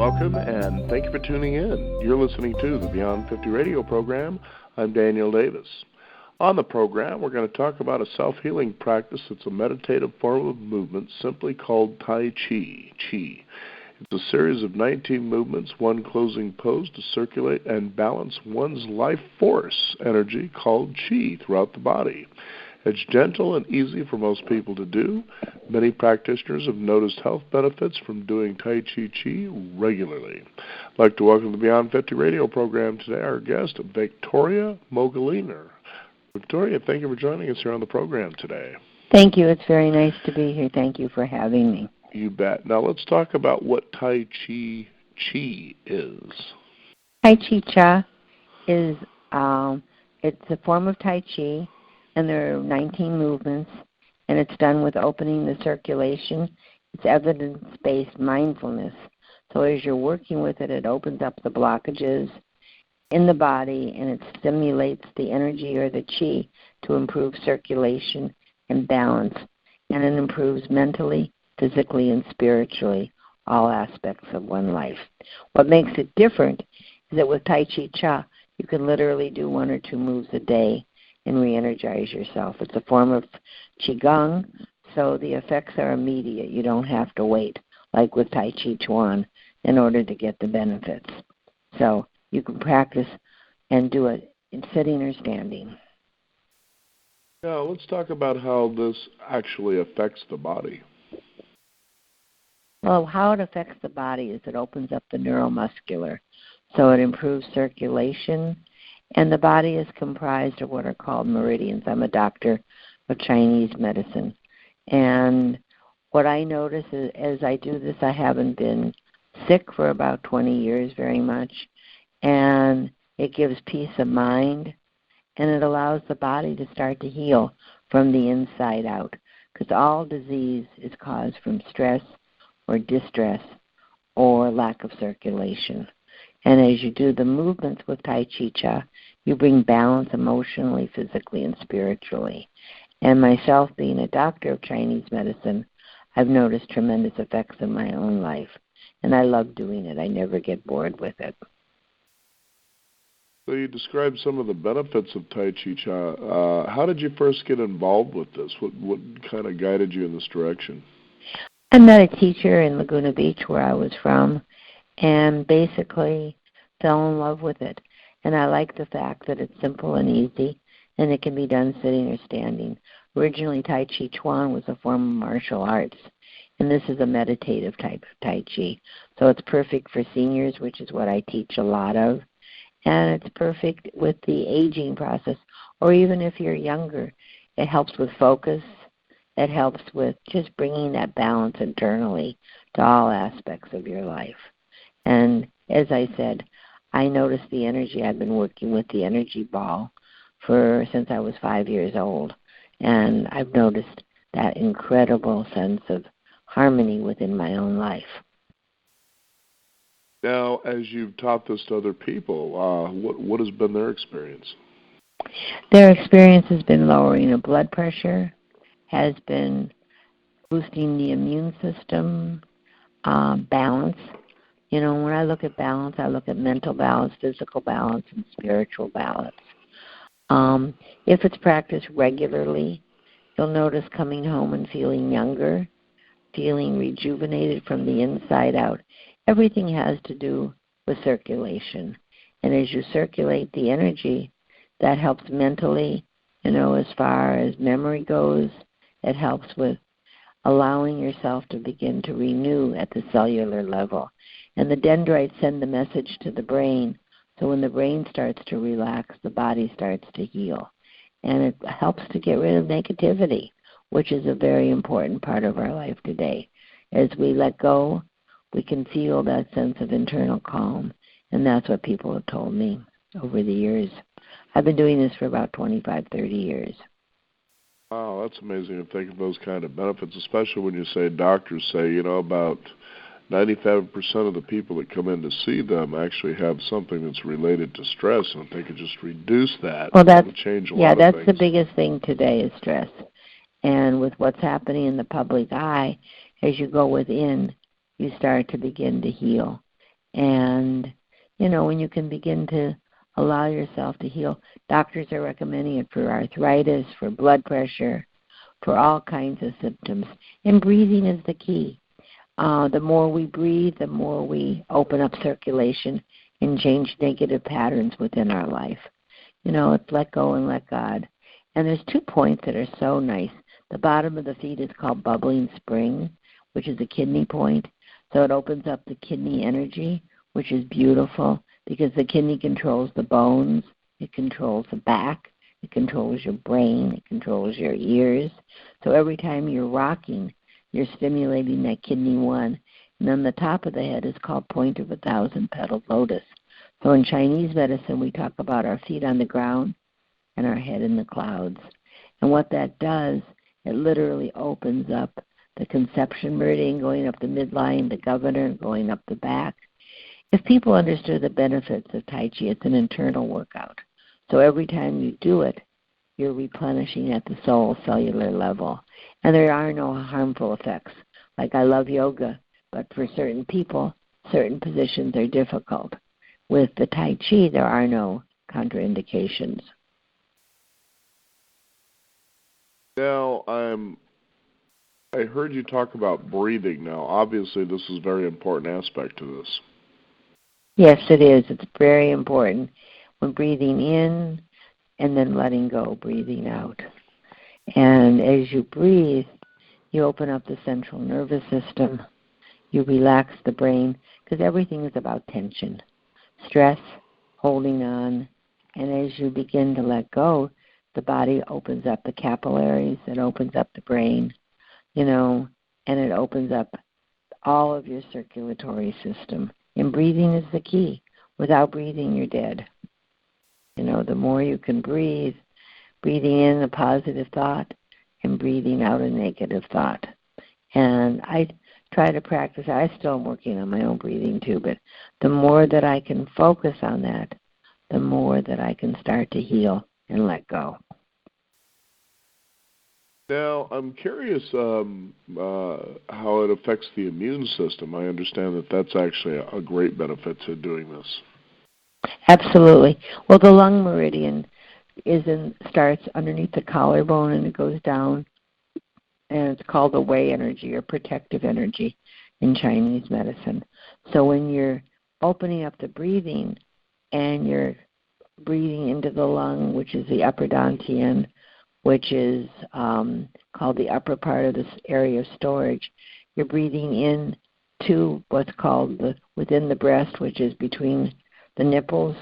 Welcome, and thank you for tuning in. You're listening to the Beyond 50 radio program. I'm Daniel Davis. On the program, we're going to talk about a self-healing practice that's a meditative form of movement simply called Tai Chih Chi. It's a series of 19 movements, one closing pose to circulate and balance one's life force energy called Chi throughout the body. It's gentle and easy for most people to do. Many practitioners have noticed health benefits from doing Tai Chi Chi regularly. I'd like to welcome to the Beyond 50 radio program today our guest, Victoria Mogoliner. Victoria, thank you for joining us here on the program today. Thank you. It's very nice to be here. Thank you for having me. You bet. Now let's talk about what Tai Chi Chi is. Tai Chi Chi is it's a form of Tai Chi, and there are 19 movements, and it's done with opening the circulation. It's evidence-based mindfulness. So as you're working with it, it opens up the blockages in the body, and it stimulates the energy or the chi to improve circulation and balance, and it improves mentally, physically, and spiritually, all aspects of one life. What makes it different is that with Tai Chi Chi, you can literally do 1 or 2 moves a day and re-energize yourself. It's a form of Qigong, so the effects are immediate. You don't have to wait, like with Tai Chi Chuan, in order to get the benefits. So you can practice and do it in sitting or standing. Now, let's talk about how this actually affects the body. Well, how it affects the body is it opens up the neuromuscular, so it improves circulation, and the body is comprised of what are called meridians. I'm a doctor of Chinese medicine, and what I notice is as I do this, I haven't been sick for about 20 years very much, and it gives peace of mind, and it allows the body to start to heal from the inside out, because all disease is caused from stress or distress or lack of circulation. And as you do the movements with Tai Chi Chi, you bring balance emotionally, physically, and spiritually. And myself, being a doctor of Chinese medicine, I've noticed tremendous effects in my own life. And I love doing it. I never get bored with it. So you described some of the benefits of Tai Chi Chi. How did you first get involved with this? What kind of guided you in this direction? I met a teacher in Laguna Beach where I was from and basically fell in love with it. And I like the fact that it's simple and easy, and it can be done sitting or standing. Originally, Tai Chi Chuan was a form of martial arts, and this is a meditative type of Tai Chi. So it's perfect for seniors, which is what I teach a lot of, and it's perfect with the aging process, or even if you're younger. It helps with focus. It helps with just bringing that balance internally to all aspects of your life. And as I said, I noticed the energy. I've been working with the energy ball since I was 5 years old, and I've noticed that incredible sense of harmony within my own life. Now, as you've taught this to other people, what has been their experience? Their experience has been lowering of blood pressure, has been boosting the immune system, balance. You know, when I look at balance, I look at mental balance, physical balance, and spiritual balance. If it's practiced regularly, you'll notice coming home and feeling younger, feeling rejuvenated from the inside out. Everything has to do with circulation. And as you circulate the energy, that helps mentally, as far as memory goes. It helps with allowing yourself to begin to renew at the cellular level. And the dendrites send the message to the brain. So when the brain starts to relax, the body starts to heal. And it helps to get rid of negativity, which is a very important part of our life today. As we let go, we can feel that sense of internal calm. And that's what people have told me over the years. I've been doing this for about 25, 30 years. Wow, that's amazing to think of those kind of benefits, especially when you say doctors say, about 95% of the people that come in to see them actually have something that's related to stress, and if they could just reduce that, that would change a lot of things. Yeah, that's the biggest thing today is stress. And with what's happening in the public eye, as you go within, you start to begin to heal. And, when you can begin to allow yourself to heal, doctors are recommending it for arthritis, for blood pressure, for all kinds of symptoms. And breathing is the key. The more we breathe, the more we open up circulation and change negative patterns within our life. It's let go and let God. And there's 2 points that are so nice. The bottom of the feet is called bubbling spring, which is a kidney point. So it opens up the kidney energy, which is beautiful because the kidney controls the bones, it controls the back, it controls your brain, it controls your ears. So every time you're rocking, you're stimulating that kidney 1. And then the top of the head is called point of 1,000-petaled lotus. So in Chinese medicine, we talk about our feet on the ground and our head in the clouds. And what that does, it literally opens up the conception meridian going up the midline, the governor going up the back. If people understood the benefits of Tai Chi, it's an internal workout. So every time you do it, you're replenishing at the soul cellular level. And there are no harmful effects. Like I love yoga, but for certain people, certain positions are difficult. With the Tai Chi, there are no contraindications. Now, I heard you talk about breathing. Now, obviously, this is a very important aspect to this. Yes, it is. It's very important. When breathing in and then letting go, breathing out. And as you breathe, you open up the central nervous system. You relax the brain because everything is about tension, stress, holding on. And as you begin to let go, the body opens up the capillaries, it opens up the brain, and it opens up all of your circulatory system. And breathing is the key. Without breathing, you're dead. The more you can breathe, breathing in a positive thought and breathing out a negative thought. And I try to practice. I still am working on my own breathing too, but the more that I can focus on that, the more that I can start to heal and let go. Now, I'm curious how it affects the immune system. I understand that that's actually a great benefit to doing this. Absolutely. Well, the lung meridian starts underneath the collarbone and it goes down, and it's called the Wei energy or protective energy in Chinese medicine. So when you're opening up the breathing and you're breathing into the lung, which is the upper dantian, which is called the upper part of this area of storage, you're breathing in to what's called within the breast, which is between the nipples,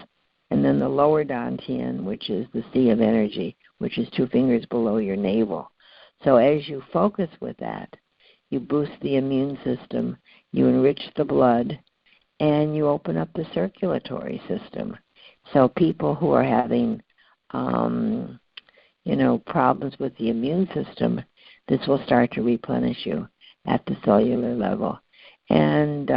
and then the lower dantian, which is the sea of energy, which is 2 fingers below your navel. So as you focus with that, you boost the immune system, you enrich the blood, and you open up the circulatory system. So people who are having problems with the immune system, this will start to replenish you at the cellular level. And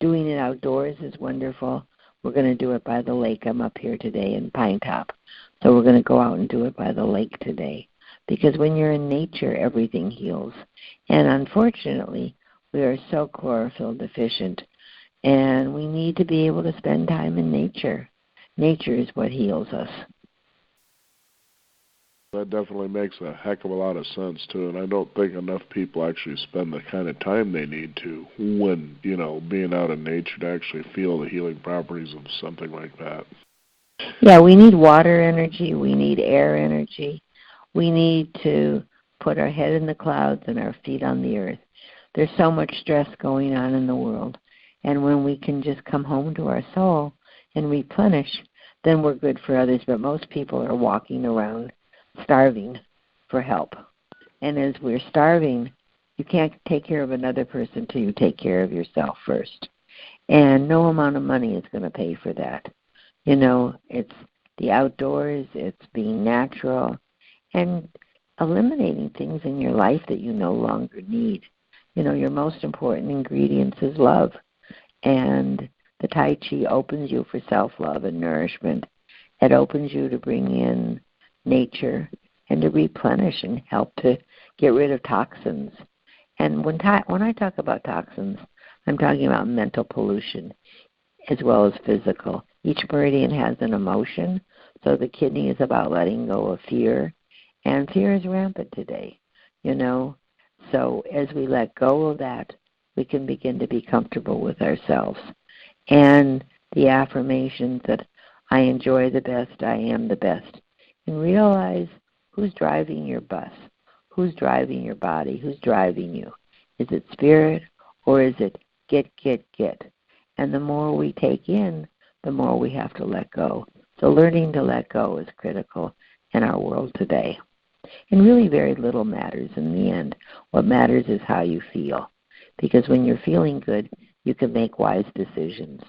doing it outdoors is wonderful. We're going to do it by the lake. I'm up here today in Pine Top. So we're going to go out and do it by the lake today. Because when you're in nature, everything heals. And unfortunately, we are so chlorophyll deficient. And we need to be able to spend time in nature. Nature is what heals us. That definitely makes a heck of a lot of sense, too, and I don't think enough people actually spend the kind of time they need to when, being out in nature to actually feel the healing properties of something like that. Yeah, we need water energy. We need air energy. We need to put our head in the clouds and our feet on the earth. There's so much stress going on in the world, and when we can just come home to our soul and replenish, then we're good for others, but most people are walking around starving for help. And as we're starving, you can't take care of another person until you take care of yourself first. And no amount of money is going to pay for that. It's the outdoors, it's being natural, and eliminating things in your life that you no longer need. Your most important ingredients is love. And the Tai Chi opens you for self-love and nourishment. It opens you to bring in nature and to replenish and help to get rid of toxins. And when I talk about toxins, I'm talking about mental pollution. as well as physical. Each meridian has an emotion, so the kidney is about letting go of fear, and fear is rampant today, So as we let go of that, we can begin to be comfortable with ourselves. And the affirmations that I enjoy the best, I am the best, and realize who's driving your bus, who's driving your body, who's driving you. Is it spirit or is it get? And the more we take in, the more we have to let go. So learning to let go is critical in our world today. And really very little matters in the end. What matters is how you feel. Because when you're feeling good, you can make wise decisions.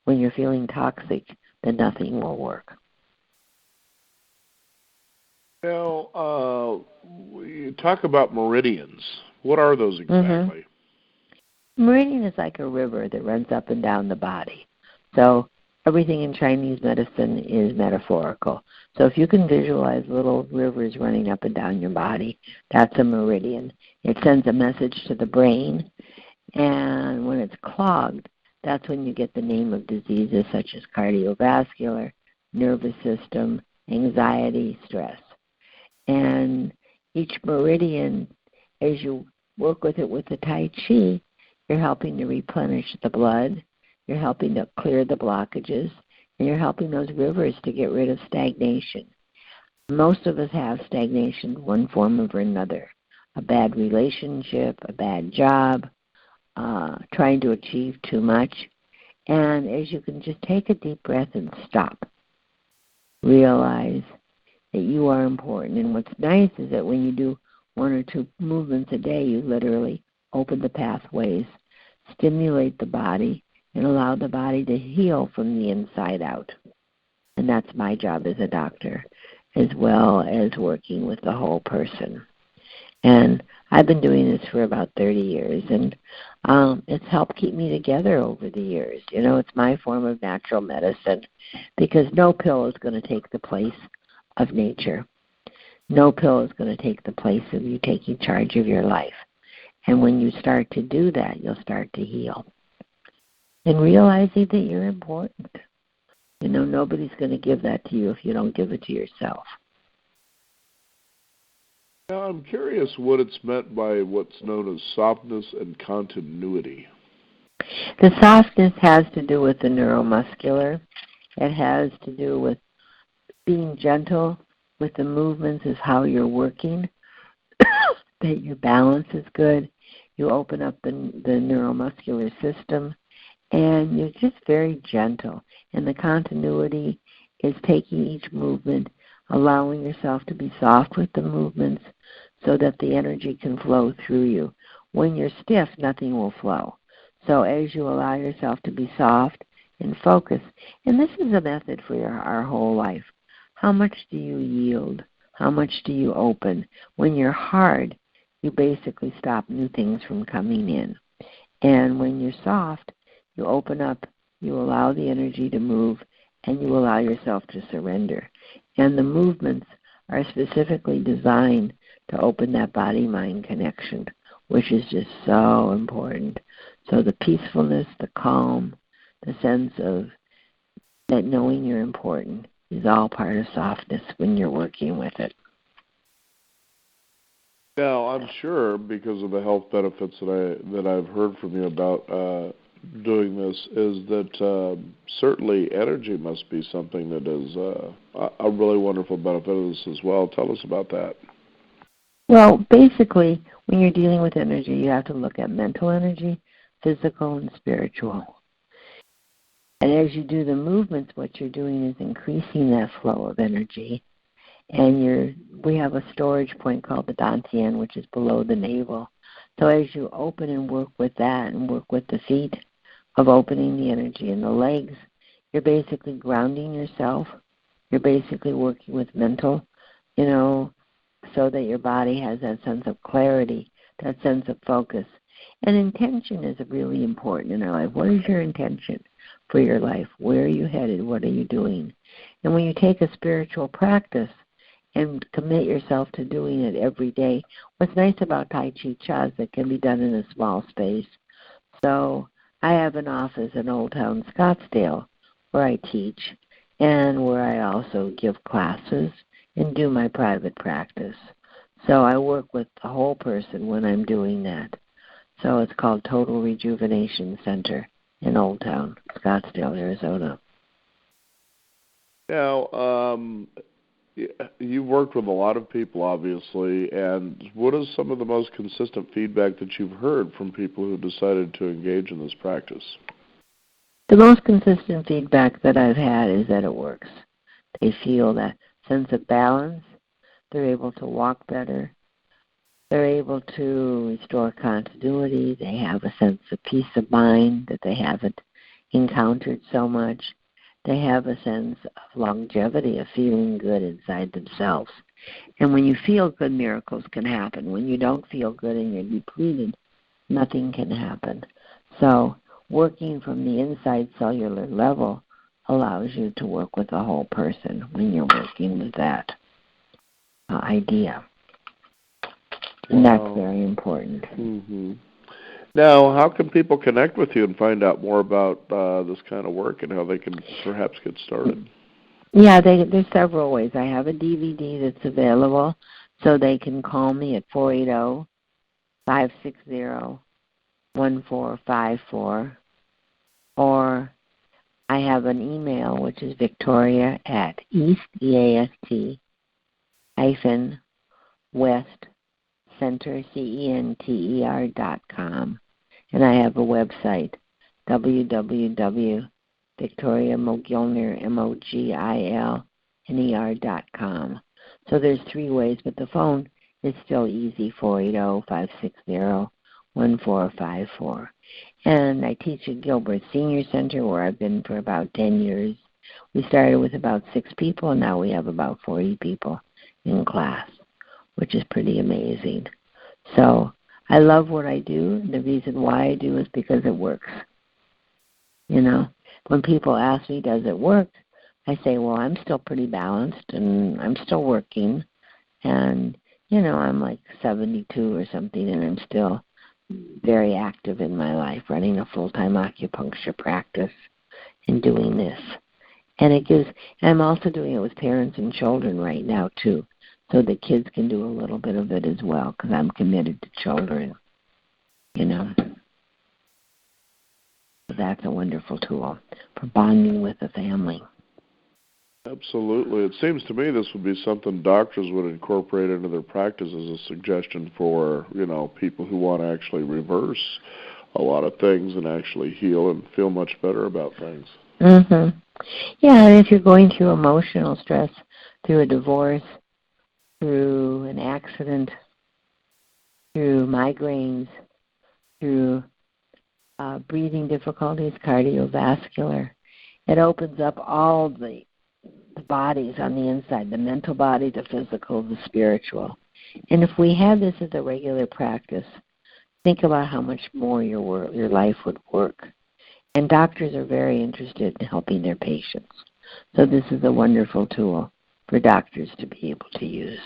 When you're feeling toxic, then nothing will work. Now, you talk about meridians. What are those exactly? Meridian is like a river that runs up and down the body. So everything in Chinese medicine is metaphorical. So if you can visualize little rivers running up and down your body, that's a meridian. It sends a message to the brain, and when it's clogged, that's when you get the name of diseases such as cardiovascular, nervous system, anxiety, stress. And each meridian, as you work with it with the Tai Chi, you're helping to replenish the blood, you're helping to clear the blockages, and you're helping those rivers to get rid of stagnation. Most of us have stagnation, one form or another. A bad relationship, a bad job, trying to achieve too much. And as you can just take a deep breath and stop, realize that you are important. And what's nice is that when you do 1 or 2 movements a day, you literally open the pathways, stimulate the body, and allow the body to heal from the inside out. And that's my job as a doctor, as well as working with the whole person. And I've been doing this for about 30 years, and it's helped keep me together over the years. It's my form of natural medicine, because no pill is going to take the place of nature. No pill is going to take the place of you taking charge of your life. And when you start to do that, you'll start to heal. And realizing that you're important. Nobody's going to give that to you if you don't give it to yourself. Now, I'm curious what it's meant by what's known as softness and continuity. The softness has to do with the neuromuscular. It has to do with being gentle with the movements, is how you're working, that your balance is good. You open up the neuromuscular system, and you're just very gentle. And the continuity is taking each movement, allowing yourself to be soft with the movements so that the energy can flow through you. When you're stiff, nothing will flow. So as you allow yourself to be soft and focus, and this is a method for our whole life. How much do you yield? How much do you open? When you're hard, you basically stop new things from coming in. And when you're soft, you open up, you allow the energy to move, and you allow yourself to surrender. And the movements are specifically designed to open that body-mind connection, which is just so important. So the peacefulness, the calm, the sense of that knowing you're important is all part of softness when you're working with it. Now, I'm sure because of the health benefits that I've heard from you about doing this, is that certainly energy must be something that is a really wonderful benefit of this as well. Tell us about that. Well, basically, when you're dealing with energy, you have to look at mental energy, physical, and spiritual. And as you do the movements, what you're doing is increasing that flow of energy. And we have a storage point called the dantian, which is below the navel. So as you open and work with that and work with the feet of opening the energy in the legs, you're basically grounding yourself. You're basically working with mental, so that your body has that sense of clarity, that sense of focus. And intention is really important in our life. What is your intention for your life? Where are you headed? What are you doing? And when you take a spiritual practice and commit yourself to doing it every day, what's nice about Tai Chi Chi is it can be done in a small space. So I have an office in Old Town Scottsdale where I teach and where I also give classes and do my private practice. So I work with the whole person when I'm doing that. So it's called Total Rejuvenation Center in Old Town, Scottsdale, Arizona. Now, you've worked with a lot of people, obviously, and what is some of the most consistent feedback that you've heard from people who decided to engage in this practice? The most consistent feedback that I've had is that it works. They feel that sense of balance. They're able to walk better. They're able to restore continuity. They have a sense of peace of mind that they haven't encountered so much. They have a sense of longevity, of feeling good inside themselves. And when you feel good, miracles can happen. When you don't feel good and you're depleted, nothing can happen. So working from the inside cellular level allows you to work with the whole person when you're working with that idea. And that's very important. Mm-hmm. Now, how can people connect with you and find out more about this kind of work and how they can perhaps get started? Yeah, there's several ways. I have a DVD that's available, so they can call me at 480-560-1454, or I have an email, which is Victoria at east-west-center.com, and I have a website, www.victoriamogilner.com. So there's three ways, but the phone is still easy, 480-560-1454. And I teach at Gilbert Senior Center, where I've been for about 10 years. We started with about 6 people, and now we have about 40 people in class, which is pretty amazing. So I love what I do. The reason why I do is because it works. You know, when people ask me, does it work? I say, well, I'm still pretty balanced, and I'm still working. And, you know, I'm like 72 or something, and I'm still very active in my life, running a full-time acupuncture practice and doing this. And I'm also doing it with parents and children right now, too, so the kids can do a little bit of it as well, because I'm committed to children, you know. So that's a wonderful tool for bonding with the family. Absolutely. It seems to me this would be something doctors would incorporate into their practice as a suggestion for, you know, people who want to actually reverse a lot of things and actually heal and feel much better about things. Mm-hmm. Yeah, and if you're going through emotional stress, through a divorce, through an accident, through migraines, through breathing difficulties, cardiovascular, it opens up all the bodies on the inside, the mental body, the physical, the spiritual. And if we had this as a regular practice, think about how much more your life would work. And doctors are very interested in helping their patients. So this is a wonderful tool for doctors to be able to use.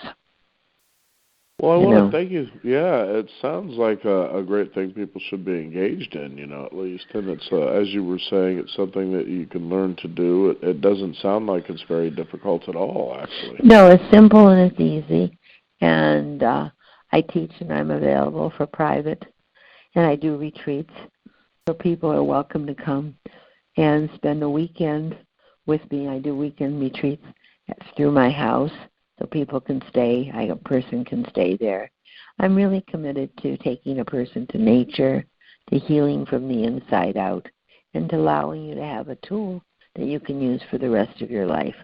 Well, I want to thank you. Yeah, it sounds like a great thing people should be engaged in, you know, at least. And it's, as you were saying, it's something that you can learn to do. It doesn't sound like it's very difficult at all, actually. No, it's simple and it's easy. And I teach and I'm available for private. And I do retreats. So people are welcome to come and spend a weekend with me. I do weekend retreats through my house. So people can stay, a person can stay there. I'm really committed to taking a person to nature, to healing from the inside out, and to allowing you to have a tool that you can use for the rest of your life.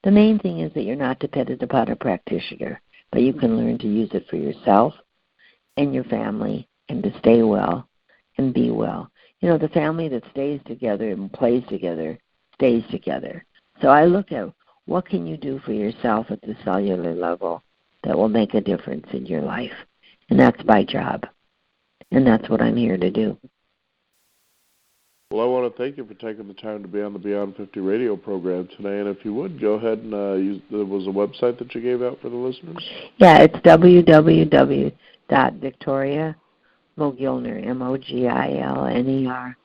The main thing is that you're not dependent upon a practitioner, but you can learn to use it for yourself and your family and to stay well and be well. You know, the family that stays together and plays together stays together. So I look at what can you do for yourself at the cellular level that will make a difference in your life? And that's my job. And that's what I'm here to do. Well, I want to thank you for taking the time to be on the Beyond 50 radio program today. And if you would, go ahead and use, there was a website that you gave out for the listeners? Yeah, it's www.victoriamogilner, MOGILNER.com.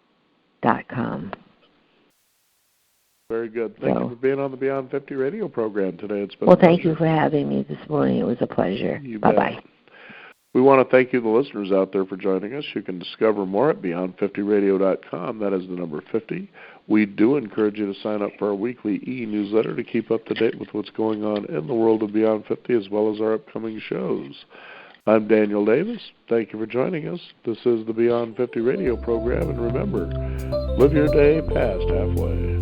Very good. Thank you for being on the Beyond 50 radio program today. It's been well, thank you for having me this morning. It was a pleasure. Bye-bye. We want to thank you, the listeners out there, for joining us. You can discover more at beyond50radio.com. That is the number 50. We do encourage you to sign up for our weekly e-newsletter to keep up to date with what's going on in the world of Beyond 50 as well as our upcoming shows. I'm Daniel Davis. Thank you for joining us. This is the Beyond 50 radio program. And remember, live your day past halfway.